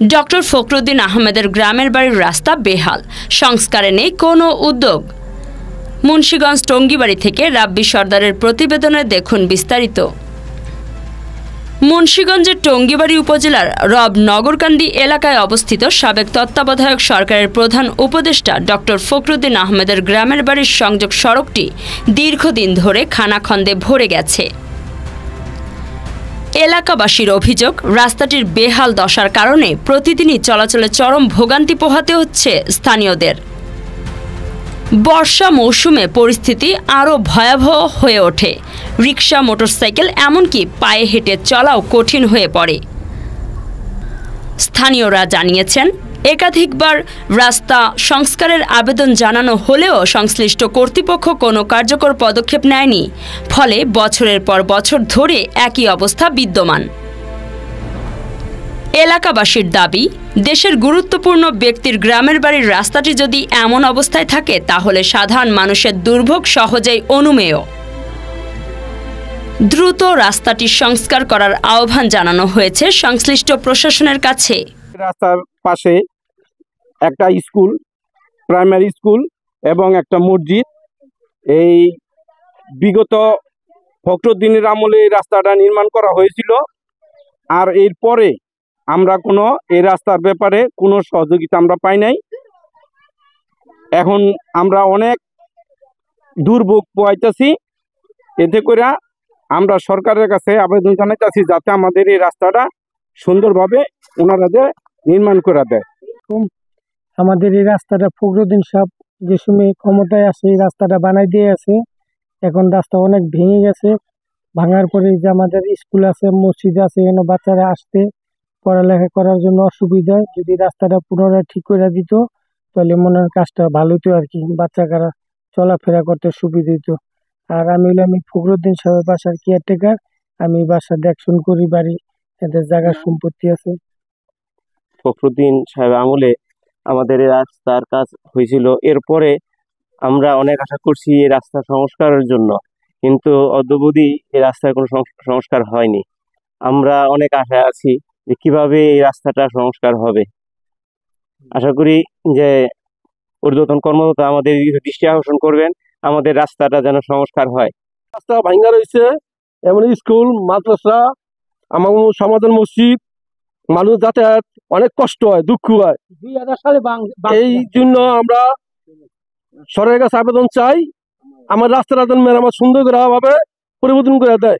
Doctor Fakhruddin আহমেদের গ্রামের বাড়ির রাস্তা বেহাল, সংস্কারে নেই কোনো উদ্যোগ। মুন্সিগঞ্জ টঙ্গিবাড়ি থেকে রাব্বি সর্দারের প্রতিবেদনে দেখুন বিস্তারিত। মুন্সিগঞ্জের টঙ্গিবাড়ি উপজেলার রব নগরকান্দি এলাকায় অবস্থিত সাবেক তত্ত্বাবধায়ক সরকারের প্রধান উপদেষ্টা ডক্টর ফখরুদ্দিন আহমেদের গ্রামের বাড়ির সংযোগ সড়কটি দীর্ঘদিন ধরে খানাখন্দে ভরে গেছে। এলাকাবাসীর অভিযোগ, রাস্তাটির বেহাল দশার কারণে প্রতিদিনই চলাচলে চরম ভোগান্তি পোহাতে হচ্ছে স্থানীয়দের। বর্ষা মৌসুমে পরিস্থিতি আরও ভয়াবহ হয়ে ওঠে। রিকশা, মোটরসাইকেল, এমনকি পায়ে হেঁটে চলাও কঠিন হয়ে পড়ে। স্থানীয়রা জানিয়েছেন, একাধিকবার রাস্তা সংস্কারের আবেদন জানানো হলেও সংশ্লিষ্ট কর্তৃপক্ষ কোনো কার্যকর পদক্ষেপ নেয়নি। ফলে বছরের পর বছর ধরে একই অবস্থা বিদ্যমান। এলাকাবাসীর দাবি, দেশের গুরুত্বপূর্ণ ব্যক্তির গ্রামের বাড়ির রাস্তাটি যদি এমন অবস্থায় থাকে তাহলে সাধারণ মানুষের দুর্ভোগ সহজেই অনুমেয়। দ্রুত রাস্তাটি সংস্কার করার আহ্বান জানানো হয়েছে সংশ্লিষ্ট প্রশাসনের কাছে। রাস্তার পাশে একটা স্কুল, প্রাইমারি স্কুল এবং একটা মসজিদ। এই বিগত ফখরুদ্দিনের আমলে এই রাস্তাটা নির্মাণ করা হয়েছিল। আর এরপরে আমরা এই রাস্তার ব্যাপারে কোনো সহযোগিতা আমরা পাই নাই। এখন আমরা অনেক দুর্ভোগ পোহাইতেছি। এতে করে আমরা সরকারের কাছে আবেদন জানাইতেছি যাতে আমাদের এই রাস্তাটা সুন্দরভাবে ওনারা নির্মাণ করে দেয়। আমাদের এই রাস্তাটা ফখরুদ্দিন সাহেব যে সময় ক্ষমতায় আসে এই রাস্তাটা বানাই দিয়ে আছে। এখন রাস্তা অনেক ভেঙে গেছে। ভাঙার পরে যে আমাদের স্কুল আছে, মসজিদ আছে, এখানে বাচ্চারা আসতে পড়ালেখা করার জন্য অসুবিধা। যদি রাস্তাটা পুনরায় ঠিক করে দিত তাহলে মনে হয় কাজটা ভালো হতো আর কি, বাচ্চারা চলাফেরা করতে সুবিধা হতো। আর আমি ফখরুদ্দিন সাহেবের বাসার কেয়ারটেকার। আমি বাসা দেখশন করি, বাড়ি এদের জায়গার সম্পত্তি আছে। ফখরুদ্দিন সাহেব আমলে আমাদের এই রাস্তার কাজ হয়েছিল। এরপরে আমরা অনেক আশা করছি এই রাস্তা সংস্কারের জন্য, কিন্তু অদ্যাবধি এই রাস্তার কোনো সংস্কার হয়নি। আমরা অনেক আশায় আছি যে কিভাবে এই রাস্তাটা সংস্কার হবে। আশা করি যে ঊর্ধ্বতন কর্মকর্তা আমাদের দৃষ্টি আকর্ষণ করবেন, আমাদের রাস্তাটা যেন সংস্কার হয়। রাস্তা ভাঙ্গা রয়েছে, এমন স্কুল, মাদ্রাসা, আমার সমাজের মসজিদ, মানুষ যাতায়াত অনেক কষ্ট হয়, দুঃখ হয়। 2000 সালে এই জন্য আমরা সরকারের কাছে আবেদন চাই, আমার রাস্তাটা যেন মেরামত সুন্দর করে ভাবে পরিবর্তন করে দেয়।